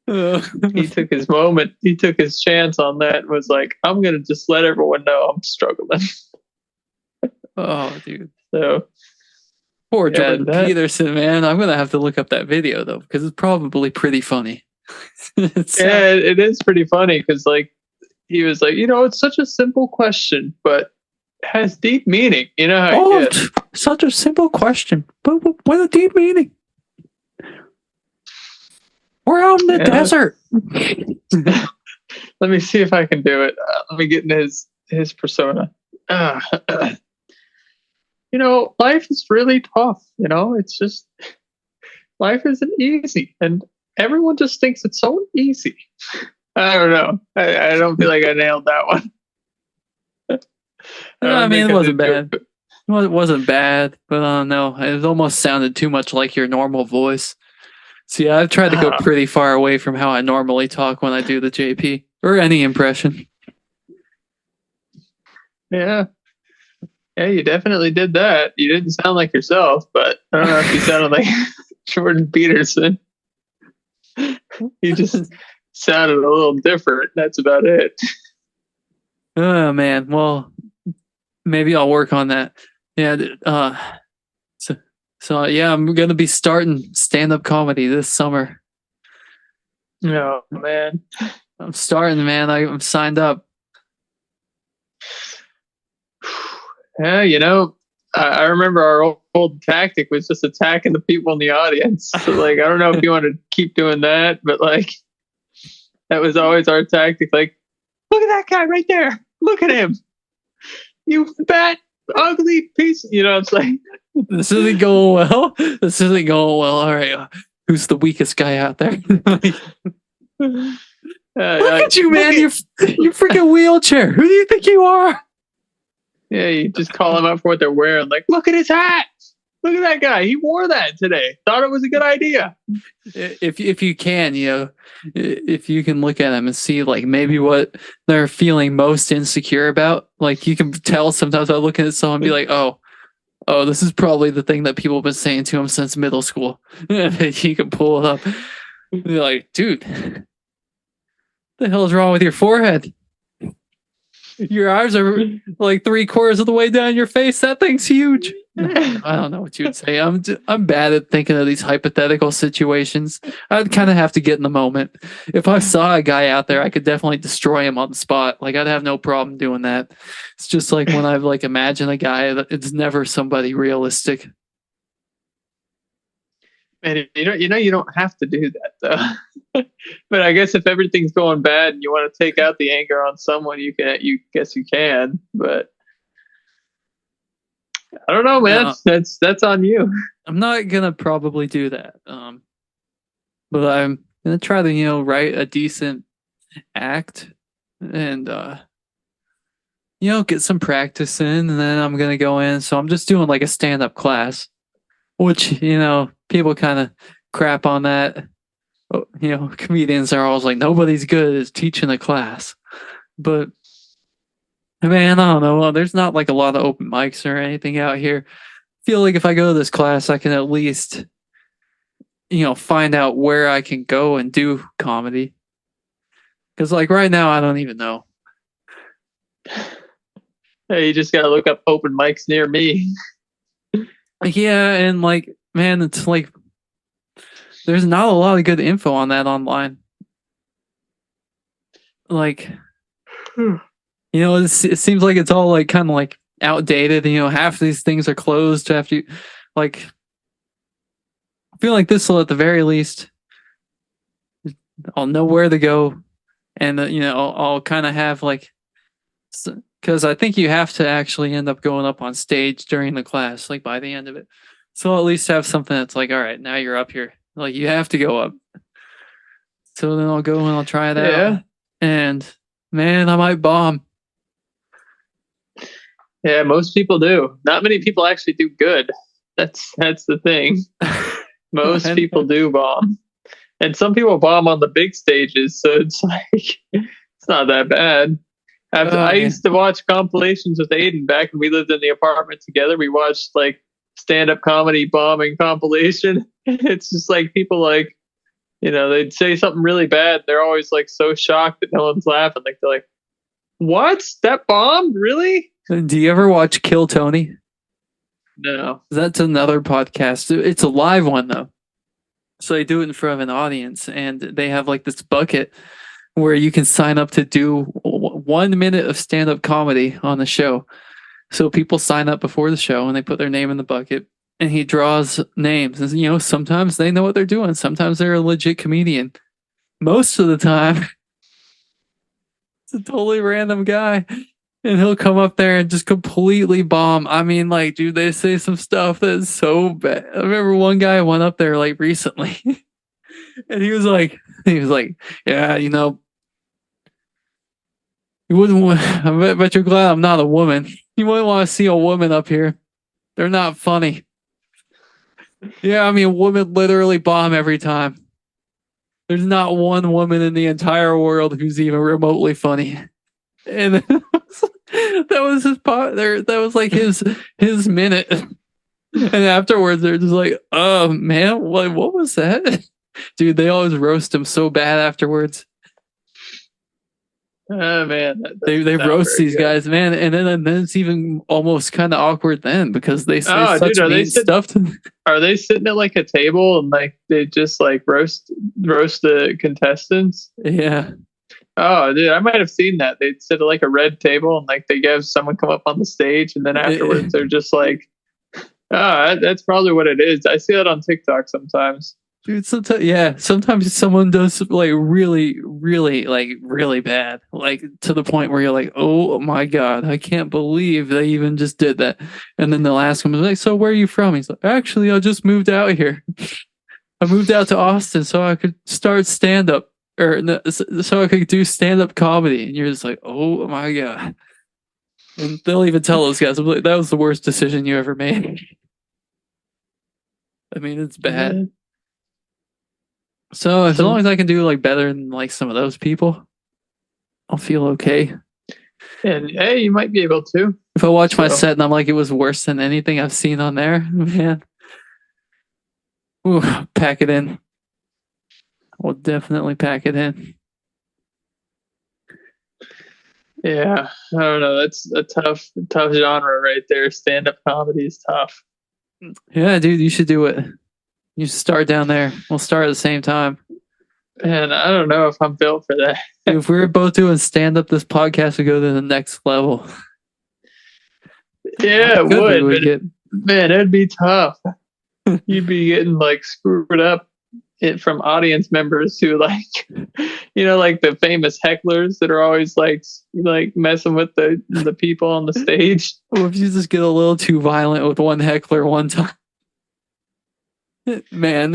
He took his moment. He took his chance on that and was like, I'm going to just let everyone know I'm struggling. Oh, dude. So poor Jordan Peterson, man. I'm going to have to look up that video, though, because it's probably pretty funny. It is pretty funny because, like, he was like, it's such a simple question, but it has deep meaning. You know how such a simple question, but with a deep meaning. We're out in the desert. Let me see if I can do it. Let me get in his persona. Life is really tough. It's just, life isn't easy. And everyone just thinks it's so easy. I don't know. I don't feel like I nailed that one. I mean, it wasn't bad. It wasn't bad, but I don't know. It almost sounded too much like your normal voice. See, I've tried to go pretty far away from how I normally talk when I do the JP or any impression. Yeah. Yeah, you definitely did that. You didn't sound like yourself, but I don't know if you sounded like Jordan Peterson. You just sounded a little different. That's about it. Oh, man. Well, maybe I'll work on that. Yeah. So yeah, I'm going to be starting stand-up comedy this summer. Oh, man. I'm starting, man. I'm signed up. Yeah, I remember our old tactic was just attacking the people in the audience. So, like, I don't know if you want to keep doing that, but like, that was always our tactic. Like, look at that guy right there. Look at him. You fat, ugly piece. It's like, this isn't going well. This isn't going well. All right. Who's the weakest guy out there? Look at you, man. You're freaking wheelchair. Who do you think you are? Yeah, you just call them out for what they're wearing. Like, look at his hat. Look at that guy. He wore that today. Thought it was a good idea. If you can, if you can look at them and see like maybe what they're feeling most insecure about, like you can tell sometimes by looking at someone and be like, oh, this is probably the thing that people have been saying to him since middle school. You can pull it up. Be like, dude, what the hell is wrong with your forehead? Your eyes are like 3/4 of the way down your face. That thing's huge. I don't know what you would say. I'm bad at thinking of these hypothetical situations. I'd kind of have to get in the moment. If I saw a guy out there, I could definitely destroy him on the spot. Like I'd have no problem doing that. It's just like when I like imagine a guy, it's never somebody realistic. And you don't have to do that though. But I guess if everything's going bad and you want to take out the anger on someone, you can. But I don't know, man. That's on you. I'm not gonna probably do that. But I'm gonna try to write a decent act and get some practice in, and then I'm gonna go in. So I'm just doing like a stand-up class, which people kind of crap on that. Comedians are always like, nobody's good at teaching a class. But man, I don't know. There's not like a lot of open mics or anything out here. I feel like if I go to this class, I can at least, find out where I can go and do comedy. Because like right now, I don't even know. Hey, you just gotta look up open mics near me. Yeah, and like, man, it's like there's not a lot of good info on that online. Like, it seems like it's all like kind of like outdated. Half of these things are closed after you, like, I feel like this will at the very least, I'll know where to go, and I'll kind of have like, because I think you have to actually end up going up on stage during the class, like by the end of it. So I'll at least have something that's like, all right, now you're up here. Like you have to go up. So then I'll go and I'll try that. Yeah. And man, I might bomb. Yeah, most people do. Not many people actually do good. That's the thing. Most people do bomb. And some people bomb on the big stages, so it's like it's not that bad. I used to watch compilations with Aiden back when we lived in the apartment together. We watched like stand-up comedy bombing compilation. It's just like people like, they'd say something really bad. They're always like so shocked that no one's laughing. Like they're like, "What? That bombed? Really?" Do you ever watch Kill Tony? No. That's another podcast. It's a live one though. So they do it in front of an audience, and they have like this bucket where you can sign up to do 1 minute of stand-up comedy on the show. So people sign up before the show and they put their name in the bucket, and he draws names. And sometimes they know what they're doing. Sometimes they're a legit comedian. Most of the time, it's a totally random guy. And he'll come up there and just completely bomb. I mean, like, dude, they say some stuff that's so bad. I remember one guy went up there like recently, and he was like, yeah, you wouldn't want, I bet you're glad I'm not a woman. You wouldn't want to see a woman up here. They're not funny. Yeah, I mean, women literally bomb every time. There's not one woman in the entire world who's even remotely funny. And that was his part there. That was like his minute. And afterwards, they're just like, "Oh man, what was that?" Dude, they always roast him so bad afterwards. Oh man, they roast these guys, man, and then it's even almost kind of awkward then because they say such mean stuff. Are they sitting at like a table and like they just like roast the contestants? Yeah. Oh, dude, I might have seen that. They'd sit at like a red table and like they have someone come up on the stage, and then afterwards they're just like, that's probably what it is. I see that on TikTok sometimes. Dude, sometimes someone does like really, really, like really bad, like to the point where you're like, oh my God, I can't believe they even just did that. And then they'll ask him, like, so where are you from? He's like, actually, I just moved out here. I moved out to Austin so I could start stand-up. So I could do stand-up comedy, and you're just like, oh my God. And they'll even tell those guys, that was the worst decision you ever made. I mean, it's bad. So as long as I can do like better than like some of those people, I'll feel okay. And hey, you might be able to. If I watch my set and I'm like, it was worse than anything I've seen on there, man. Ooh, pack it in. We'll definitely pack it in. Yeah, I don't know. That's a tough genre right there. Stand-up comedy is tough. Yeah, dude, you should do it. You should start down there. We'll start at the same time. And I don't know if I'm built for that. If we were both doing stand-up, this podcast would go to the next level. Yeah, it would. Man, it'd be tough. You'd be getting like screwed up from audience members who like, like the famous hecklers that are always like messing with the people on the stage. Well, if you just get a little too violent with one heckler one time, man,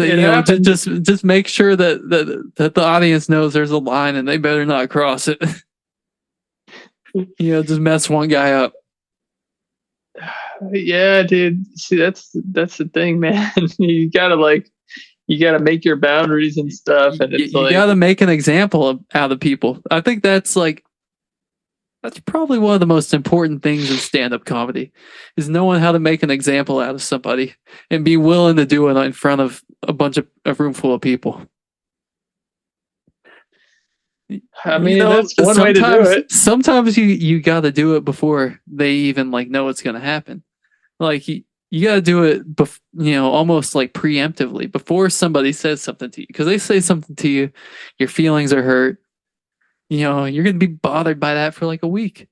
just make sure that the audience knows there's a line and they better not cross it. Just mess one guy up. Yeah, dude. See, that's the thing, man. You gotta make your boundaries and stuff, and it's you gotta make an example out of people. I think that's probably one of the most important things in stand-up comedy is knowing how to make an example out of somebody and be willing to do it in front of a room full of people. I mean, that's one way to do it. Sometimes you got to do it before they even know what's going to happen. Like you got to do it, almost like preemptively before somebody says something to you. Because they say something to you, your feelings are hurt. You're going to be bothered by that for like a week.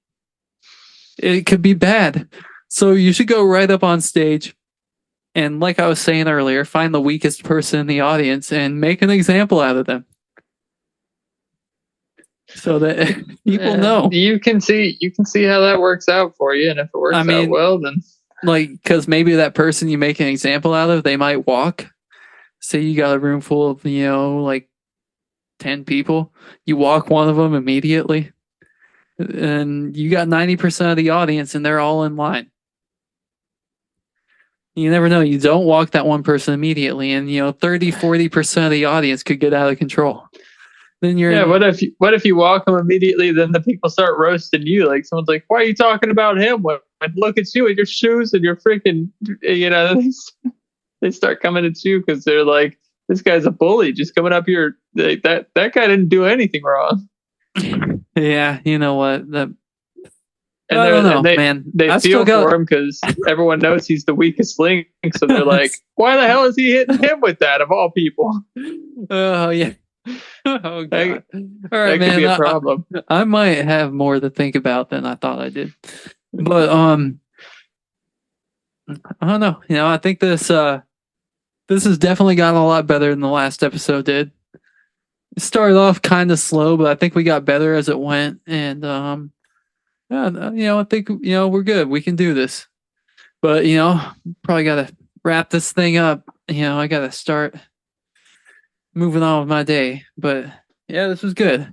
It could be bad. So you should go right up on stage. And like I was saying earlier, find the weakest person in the audience and make an example out of them. So that people know. You can see how that works out for you. And if it works out well, then... because maybe that person you make an example out of, they might walk. Say you got a room full of, 10 people. You walk one of them immediately. And you got 90% of the audience and they're all in line. You never know. You don't walk that one person immediately and, 30-40% of the audience could get out of control. Then what if you walk them immediately, then the people start roasting you? Like someone's like, why are you talking about him? Look at you and your shoes and your freaking, they start coming at you because they're like, this guy's a bully just coming up here. That guy didn't do anything wrong. Yeah, you know what? I don't know, man. They feel for him because everyone knows he's the weakest link. So they're like, why the hell is he hitting him with that of all people? Oh, yeah. Oh, God. All right, that could be a problem. I might have more to think about than I thought I did. But I don't know. I think this has definitely gotten a lot better than the last episode did. It started off kind of slow, but I think we got better as it went. And I think we're good. We can do this. But probably got to wrap this thing up. I got to start moving on with my day. But yeah, this was good.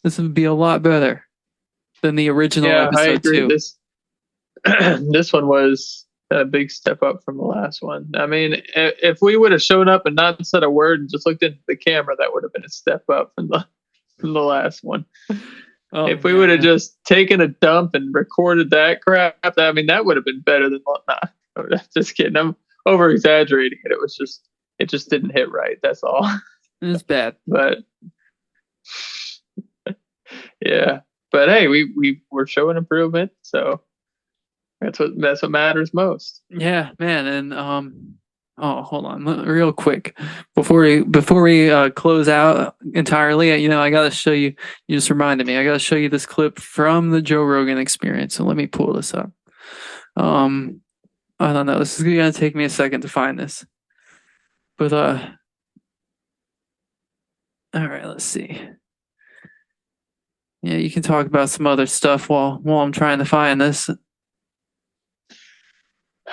This would be a lot better than the original episode. I agree. This one was a big step up from the last one. I mean, if we would have shown up and not said a word and just looked into the camera, that would have been a step up from the last one. Oh, if we would have just taken a dump and recorded that crap, I mean, that would have been better than not. Just kidding. I'm over exaggerating it. It just didn't hit right. That's all. It's bad. But yeah. But hey, we're showing improvement, so that's what matters most. Yeah, man. And hold on, real quick before we close out entirely. I gotta show you. You just reminded me. I gotta show you this clip from the Joe Rogan Experience. So let me pull this up. I don't know. This is gonna take me a second to find this, but all right. Let's see. Yeah, you can talk about some other stuff while I'm trying to find this.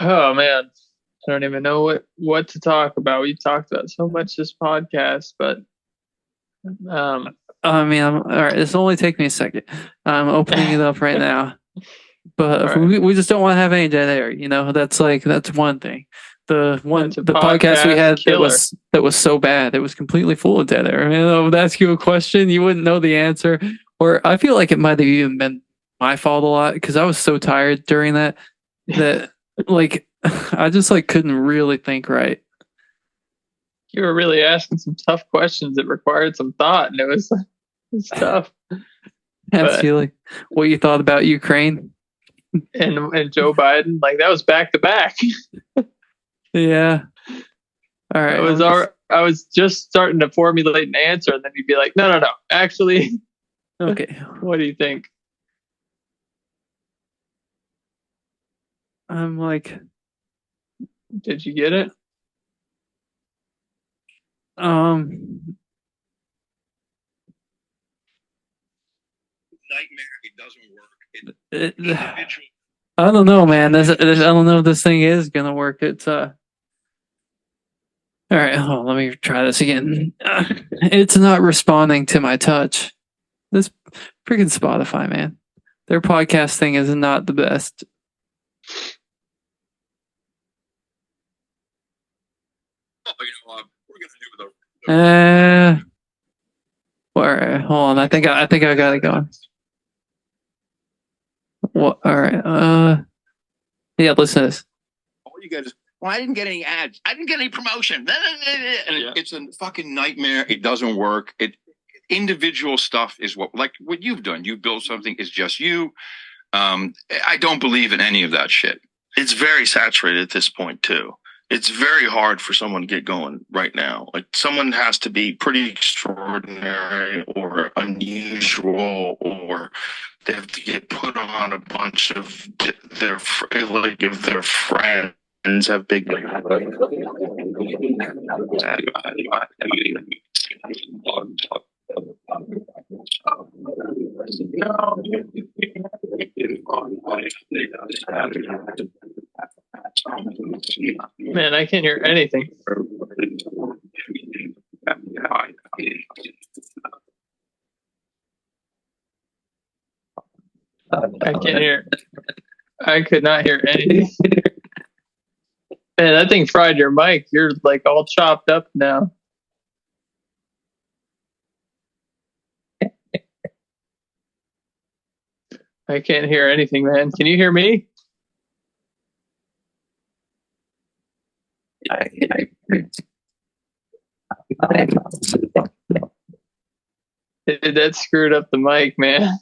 Oh man, I don't even know what to talk about. We've talked about so much this podcast, but all right. This will only take me a second. I'm opening it up right now, but right. we just don't want to have any dead air. That's one thing. That's a the podcast we podcast had killer. that was so bad. It was completely full of dead air. I mean, I would ask you a question, you wouldn't know the answer. Or I feel like it might have even been my fault a lot because I was so tired during that like I just like couldn't really think right. You were really asking some tough questions that required some thought, and it was tough. Ask you like what you thought about Ukraine. And Joe Biden, like that was back to back. Yeah. All right. I was just starting to formulate an answer, and then you'd be like, no. Actually, Okay. what do you think? I'm like, Did you get it? Nightmare. It doesn't work. I don't know, man. I don't know if this thing is gonna work. It's all right. Hold on, let me try this again. It's not responding to my touch. This freaking Spotify, man. Their podcast thing is not the best. We're gonna do All right, hold on. I think I got it going. What? All right. Yeah. Listen to this. all you guys. Well, I didn't get any ads. I didn't get any promotion. And it's a fucking nightmare. It doesn't work. Individual stuff is what you've done. You built something. It's just you. I don't believe in any of that shit. It's very saturated at this point too. It's very hard for someone to get going right now. Like someone has to be pretty extraordinary or unusual, or they have to get put on a bunch of if their friends have big. Man, I can't hear anything. I can't hear. I could not hear anything. Man, that thing fried your mic. You're like all chopped up now. I can't hear anything, man. Can you hear me? That screwed up the mic, man.